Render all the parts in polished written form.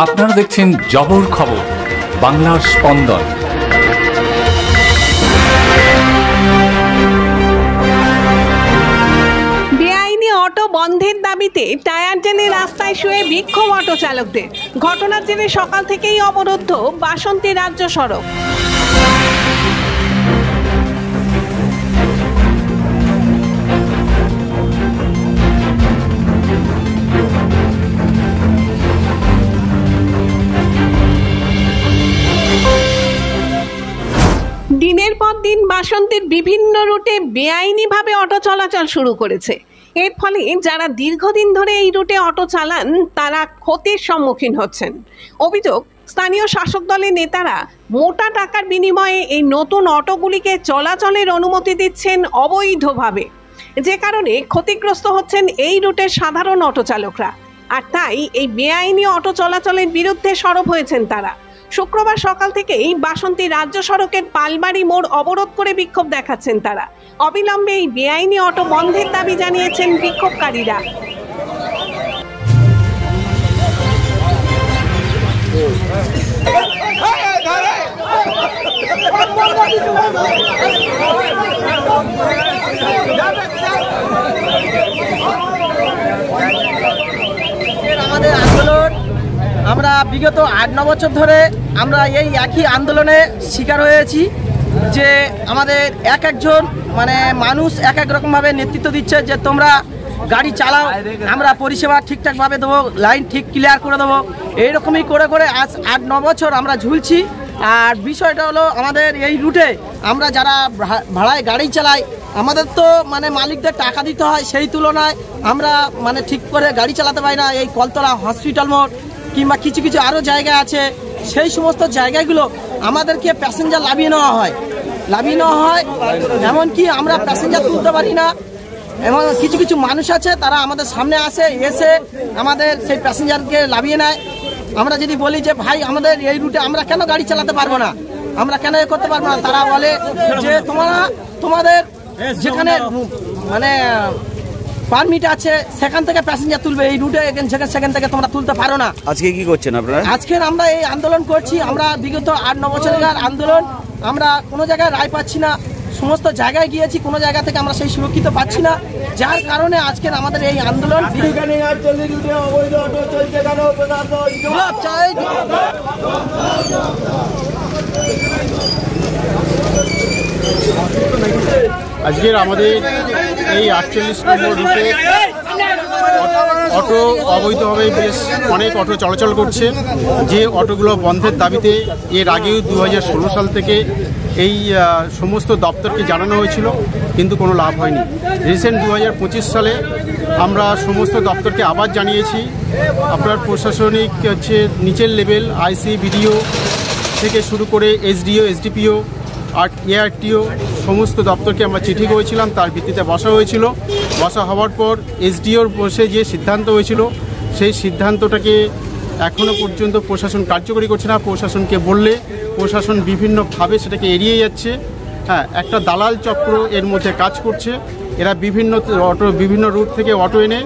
আপনারা দেখছেন জবর খবর, বাংলার স্পন্দন। বেআইনি অটো বন্ধের দাবিতে টায়ার জেলে রাস্তায় শুয়ে বিক্ষোভ অটো চালকদের। ঘটনার জেরে সকাল থেকেই অবরুদ্ধ বাসন্তী রাজ্য সড়ক। দিনের পর দিন বাসন্তীর বিভিন্ন রুটে বেআইনিভাবে অটো চলাচল শুরু করেছে। এর ফলে যারা দীর্ঘদিন ধরে এই রুটে অটো চালান তারা ক্ষতির সম্মুখীন হচ্ছেন। অভিযোগ, স্থানীয় শাসক দলের নেতারা মোটা টাকার বিনিময়ে এই নতুন অটোগুলিকে চলাচলের অনুমতি দিচ্ছেন অবৈধভাবে, যে কারণে ক্ষতিগ্রস্ত হচ্ছেন এই রুটের সাধারণ অটো চালকরা। আর তাই এই বেআইনি অটো চলাচলের বিরুদ্ধে সরব হয়েছেন তারা। শুক্রবার সকাল থেকেই বাসন্তী রাজ্য সড়কের পালবাড়ি মোড় অবরোধ করে বিক্ষোভ দেখাচ্ছেন তারা। অবিলম্বে এই বেআইনি অটো বন্ধের দাবি জানিয়েছেন বিক্ষোভকারীরা। আমাদের আন্দোলন, আমরা বিগত 8-9 বছর ধরে আমরা এই একই আন্দোলনে শিকার হয়েছি যে আমাদের একজন মানুষ এক এক রকমভাবে নেতৃত্ব দিচ্ছে যে তোমরা গাড়ি চালাও, আমরা পরিষেবা ঠিকঠাকভাবে দেবো, লাইন ঠিক ক্লিয়ার করে দেবো। এইরকমই করে করে আজ 8-9 বছর আমরা ঝুলছি। আর বিষয়টা হলো, আমাদের এই রুটে আমরা যারা ভাড়ায় গাড়ি চালাই, আমাদের তো মালিকদের টাকা দিতে হয়, সেই তুলনায় আমরা ঠিক করে গাড়ি চালাতে পারি না। এই কলতলা হসপিটাল মোড় কিংবা কিছু কিছু আরও জায়গা আছে, সেই সমস্ত জায়গাগুলো আমাদেরকে প্যাসেঞ্জার লাভিয়ে নেওয়া হয়। এমনকি আমরা প্যাসেঞ্জার তুলতে পারি না। এমন কিছু কিছু মানুষ আছে, তারা আমাদের সামনে এসে আমাদের সেই প্যাসেঞ্জারকে লাভিয়ে নেয়। আমরা যদি বলি যে ভাই আমাদের এই রুটে আমরা কেন গাড়ি চালাতে পারবো না, আমরা কেন করতে পারবো না, তারা বলে যে তোমাদের যেখানে পারমিট আছে সেখান থেকে প্যাসেঞ্জার তুলবে, এই রুটে সেখান থেকে তোমরা তুলতে পারো না। আজকে কি করছেন আপনারা? আজকে আমরা এই আন্দোলন করছি। আমরা বিগত 8-9 বছরের আন্দোলন, আমরা কোনো জায়গায় রায় পাচ্ছি না। সমস্ত জায়গায় গিয়েছি, কোনো জায়গা থেকে আমরা সেই সুরক্ষিত পাচ্ছি না, যার কারণে আজকে আমাদের এই আন্দোলন। আজকের আমাদের এই 48 নম্বর রুটে অটো অবৈধভাবে বেশ অনেক অটো চলাচল করছে। যে অটোগুলো বন্ধের দাবিতে এর আগেও 2016 সাল থেকে এই সমস্ত দপ্তরকে জানানো হয়েছিল, কিন্তু কোনো লাভ হয়নি। রিসেন্ট 2025 সালে আমরা সমস্ত দপ্তরকে আবার জানিয়েছি। আপনার প্রশাসনিক নিচের লেভেল আইসি, বিডিও থেকে শুরু করে এসডিও, এসডিপিও আর এআরটিও সমস্ত দপ্তরকে আমরা চিঠি করেছিলাম। তার ভিত্তিতে বসা হয়েছিল। বসা হওয়ার পর এসডিওর বসে যে সিদ্ধান্ত হয়েছিল, সেই সিদ্ধান্তটাকে এখনও পর্যন্ত প্রশাসন কার্যকরী করছে না। প্রশাসনকে বললে প্রশাসন বিভিন্নভাবে সেটাকে এড়িয়ে যাচ্ছে। একটা দালাল চক্র এর মধ্যে কাজ করছে। এরা বিভিন্ন রুট থেকে অটো এনে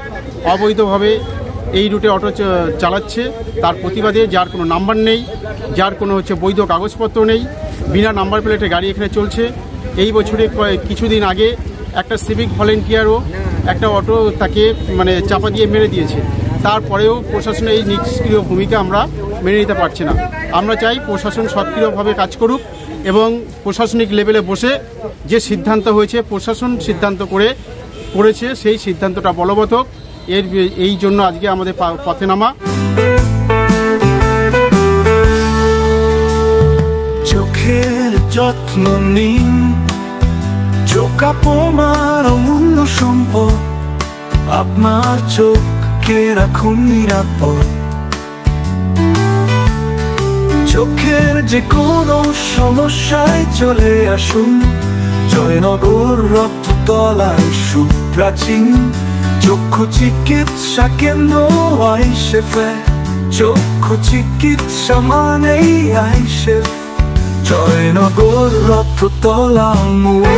অবৈধভাবে এই রুটে অটো চালাচ্ছে। তার প্রতিবাদে যার কোনো নাম্বার নেই, যার কোনো বৈধ কাগজপত্র নেই, বিনা নাম্বার প্লেটে গাড়ি এখানে চলছে। এই বছরে কিছুদিন আগে একটা সিভিক ভলেন্টিয়ারও একটা অটো তাকে চাপা দিয়ে মেরে দিয়েছে। তারপরেও প্রশাসনের এই নিষ্ক্রিয় ভূমিকা আমরা মেনে নিতে পারছি না। আমরা চাই প্রশাসন সক্রিয়ভাবে কাজ করুক এবং প্রশাসনিক লেভেলে বসে যে সিদ্ধান্ত হয়েছে, প্রশাসন সিদ্ধান্ত করেছে, সেই সিদ্ধান্তটা বলবৎ হোক। এই জন্য আজকে আমাদের পথে নামা। চোখের যত্ন নিন, চোখ আপনার অমূল্য সম্পদ, আপনার চোখকে রাখুন নিরাপদ। চোখের যে কোনো সমস্যায় চলে আসুন, জয়নগর রক্ততলায় সুপ্রাচীন চক্ষু চিকিৎসা কেন্দ্র আইসেফে। চক্ষু চিকিৎসা মানেই আইসেফ, জয়নগর রক্ততলা মোড়।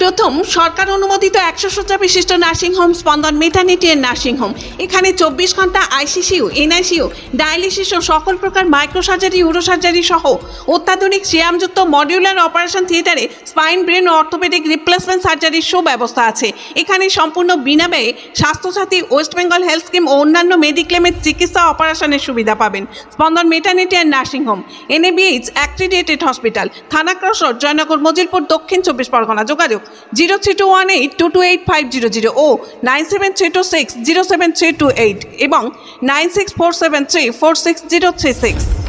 প্রথম সরকার অনুমোদিত 100 শয্যা বিশিষ্ট নার্সিংহোম স্পন্দন মেটার্নিটি এন্ড নার্সিংহোম। এখানে 24 ঘন্টা আইসিসিউ, এনআইসিউ, ডায়ালিসিস ও সকল প্রকার মাইক্রোসার্জারি, ইউরোসার্জারি সহ অত্যাধুনিক সিয়ামযুক্ত মডিউলার অপারেশন থিয়েটারে স্পাইন, ব্রেন ও অর্থোপেডিক রিপ্লেসমেন্ট সার্জারির সুব্যবস্থা আছে। এখানে সম্পূর্ণ বিনা ব্যয়ে Swasthyasathi, west Bengal health scheme ও অন্যান্য মেডিক্লেমের চিকিৎসা অপারেশনের সুবিধা পাবেন। Spandan maternity and nursing home, NABH accredited hospital, Thana cross road, Joynagar, Majilpur, Dakshin 24 Pargana. যোগাযোগ 0321822850 ও 9732607328 এবং 9647346036।